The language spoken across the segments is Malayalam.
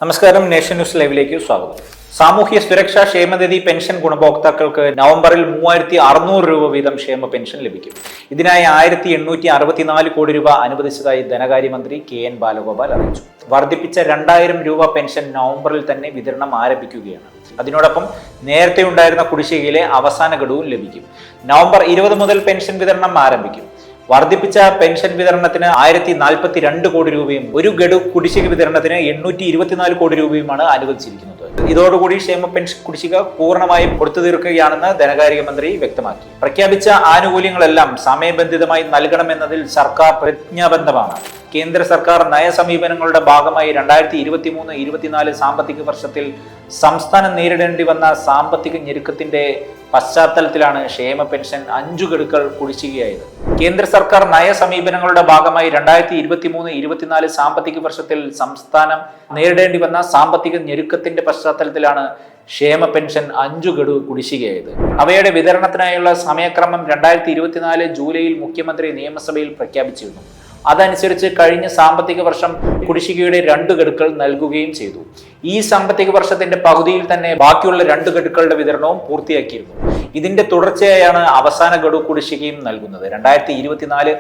നമസ്കാരം, നേഷൻ ന്യൂസ് ലൈവിലേക്ക് സ്വാഗതം. സാമൂഹ്യ സുരക്ഷാ ക്ഷേമനിധി പെൻഷൻ ഗുണഭോക്താക്കൾക്ക് നവംബറിൽ 3600 രൂപ വീതം ക്ഷേമ പെൻഷൻ ലഭിക്കും. ഇതിനായി 1864 കോടി രൂപ അനുവദിച്ചതായി ധനകാര്യമന്ത്രി KN ബാലഗോപാൽ അറിയിച്ചു. വർദ്ധിപ്പിച്ച 2000 രൂപ പെൻഷൻ നവംബറിൽ തന്നെ വിതരണം ആരംഭിക്കുകയാണ്. അതിനോടൊപ്പം നേരത്തെ ഉണ്ടായിരുന്ന കുടിശ്ശികയിലെ അവസാന ഗഡുവും ലഭിക്കും. നവംബർ 20 മുതൽ പെൻഷൻ വിതരണം ആരംഭിക്കും. വർദ്ധിപ്പിച്ച പെൻഷൻ വിതരണത്തിന് 1042 കോടി രൂപയും ഒരു ഗഡു കുടിശ്ശിക വിതരണത്തിന് 824 കോടി രൂപയുമാണ് അനുവദിച്ചിരിക്കുന്നത്. ഇതോടുകൂടി ക്ഷേമ പെൻഷൻ കുടിശ്ശിക പൂർണ്ണമായും കൊടുത്തു തീർക്കുകയാണെന്ന് ധനകാര്യമന്ത്രി വ്യക്തമാക്കി. പ്രഖ്യാപിച്ച ആനുകൂല്യങ്ങളെല്ലാം സമയബന്ധിതമായി നൽകണമെന്നതിൽ സർക്കാർ പ്രതിജ്ഞാബദ്ധമാണ്. കേന്ദ്ര സർക്കാർ നയസമീപനങ്ങളുടെ ഭാഗമായി 2023-24 സാമ്പത്തിക വർഷത്തിൽ സംസ്ഥാനം നേരിടേണ്ടി വന്ന സാമ്പത്തിക ഞെരുക്കത്തിന്റെ പശ്ചാത്തലത്തിലാണ് ക്ഷേമ പെൻഷൻ 5 ഗഡുക്കൾ കുടിശ്ശികയായത്. കേന്ദ്ര സർക്കാർ നയസമീപനങ്ങളുടെ ഭാഗമായി 2023-24 സാമ്പത്തിക വർഷത്തിൽ സംസ്ഥാനം നേരിടേണ്ടി വന്ന സാമ്പത്തിക ഞെരുക്കത്തിന്റെ പശ്ചാത്തലത്തിലാണ് ക്ഷേമ പെൻഷൻ 5 ഗഡു കുടിശ്ശികയായത്. അവയുടെ വിതരണത്തിനായുള്ള സമയക്രമം 2024 ജൂലൈയിൽ മുഖ്യമന്ത്രി നിയമസഭയിൽ പ്രഖ്യാപിച്ചിരുന്നു. അതനുസരിച്ച് കഴിഞ്ഞ സാമ്പത്തിക വർഷം കുടിശ്ശികയുടെ 2 ഗഡുക്കൾ നൽകുകയും ചെയ്തു. ഈ സാമ്പത്തിക വർഷത്തിന്റെ പകുതിയിൽ തന്നെ ബാക്കിയുള്ള 2 ഗഡുക്കളുടെ വിതരണവും പൂർത്തിയാക്കിയിരുന്നു. ഇതിന്റെ തുടർച്ചയായാണ് അവസാന ഗഡു കുടിശ്ശികയും നൽകുന്നത്. 2024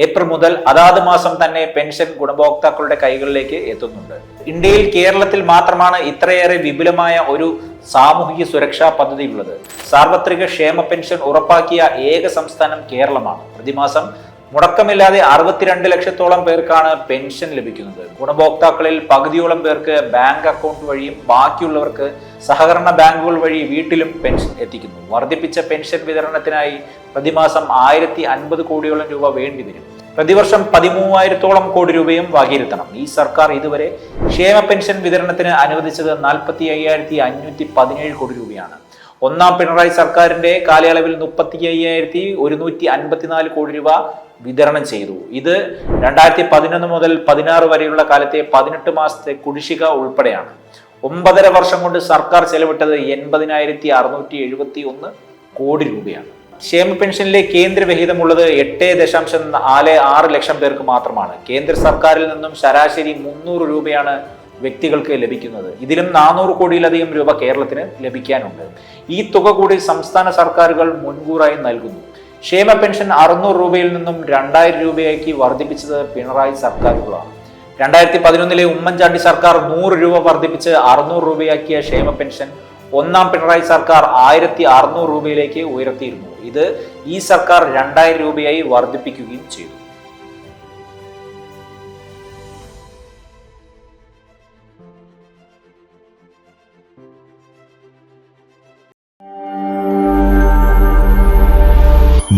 ഏപ്രിൽ മുതൽ അതാത് മാസം തന്നെ പെൻഷൻ ഗുണഭോക്താക്കളുടെ കൈകളിലേക്ക് എത്തുന്നുണ്ട്. ഇന്ത്യയിൽ കേരളത്തിൽ മാത്രമാണ് ഇത്രയേറെ വിപുലമായ ഒരു സാമൂഹിക സുരക്ഷാ പദ്ധതി ഉള്ളത്. സാർവത്രിക ക്ഷേമ പെൻഷൻ ഉറപ്പാക്കിയ ഏക സംസ്ഥാനം കേരളമാണ്. പ്രതിമാസം മുടക്കമില്ലാതെ 62 ലക്ഷത്തോളം പേർക്കാണ് പെൻഷൻ ലഭിക്കുന്നത്. ഗുണഭോക്താക്കളിൽ പകുതിയോളം പേർക്ക് ബാങ്ക് അക്കൗണ്ട് വഴിയും ബാക്കിയുള്ളവർക്ക് സഹകരണ ബാങ്കുകൾ വഴി വീട്ടിലും പെൻഷൻ എത്തിക്കുന്നു. വർദ്ധിപ്പിച്ച പെൻഷൻ വിതരണത്തിനായി പ്രതിമാസം 1050 കോടിയോളം രൂപ വേണ്ടിവരും. പ്രതിവർഷം 13,000 കോടി രൂപയും വകയിരുത്തണം. ഈ സർക്കാർ ഇതുവരെ ക്ഷേമ പെൻഷൻ വിതരണത്തിന് അനുവദിച്ചത് 45,517 കോടി രൂപയാണ്. ഒന്നാം പിണറായി സർക്കാരിന്റെ കാലയളവിൽ 35,154 കോടി രൂപ വിതരണം ചെയ്തു. ഇത് 2011 മുതൽ 16 വരെയുള്ള കാലത്തെ 18 മാസത്തെ കുടിശ്ശിക ഉൾപ്പെടെയാണ്. 9.5 വർഷം കൊണ്ട് സർക്കാർ ചെലവിട്ടത് 80,671 കോടി രൂപയാണ്. ക്ഷേമ പെൻഷനിലെ കേന്ദ്ര വിഹിതമുള്ളത് 8.46 ലക്ഷം പേർക്ക് മാത്രമാണ്. കേന്ദ്ര സർക്കാരിൽ നിന്നും ശരാശരി 300 രൂപയാണ് വ്യക്തികൾക്ക് ലഭിക്കുന്നത്. ഇതിലും 400 കോടിയിലധികം രൂപ കേരളത്തിന് ലഭിക്കാനുണ്ട്. ഈ തുക കൂടി സംസ്ഥാന സർക്കാരുകൾ മുൻകൂറായി നൽകുന്നു. ക്ഷേമ പെൻഷൻ 600 രൂപയിൽ നിന്നും 2000 രൂപയാക്കി വർദ്ധിപ്പിച്ചത് പിണറായി സർക്കാരുകളാണ്. 2011 ഉമ്മൻചാണ്ടി സർക്കാർ 100 രൂപ വർദ്ധിപ്പിച്ച് 600 രൂപയാക്കിയ ക്ഷേമ പെൻഷൻ ഒന്നാം പിണറായി സർക്കാർ 1600 രൂപയിലേക്ക് ഉയർത്തിയിരുന്നു. ഇത് ഈ സർക്കാർ 2000 രൂപയായി വർദ്ധിപ്പിക്കുകയും ചെയ്തു.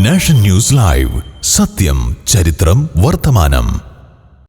നാഷൻ ന്യൂസ് ലൈവ്, സത്യം, ചരിത്രം, വർത്തമാനം.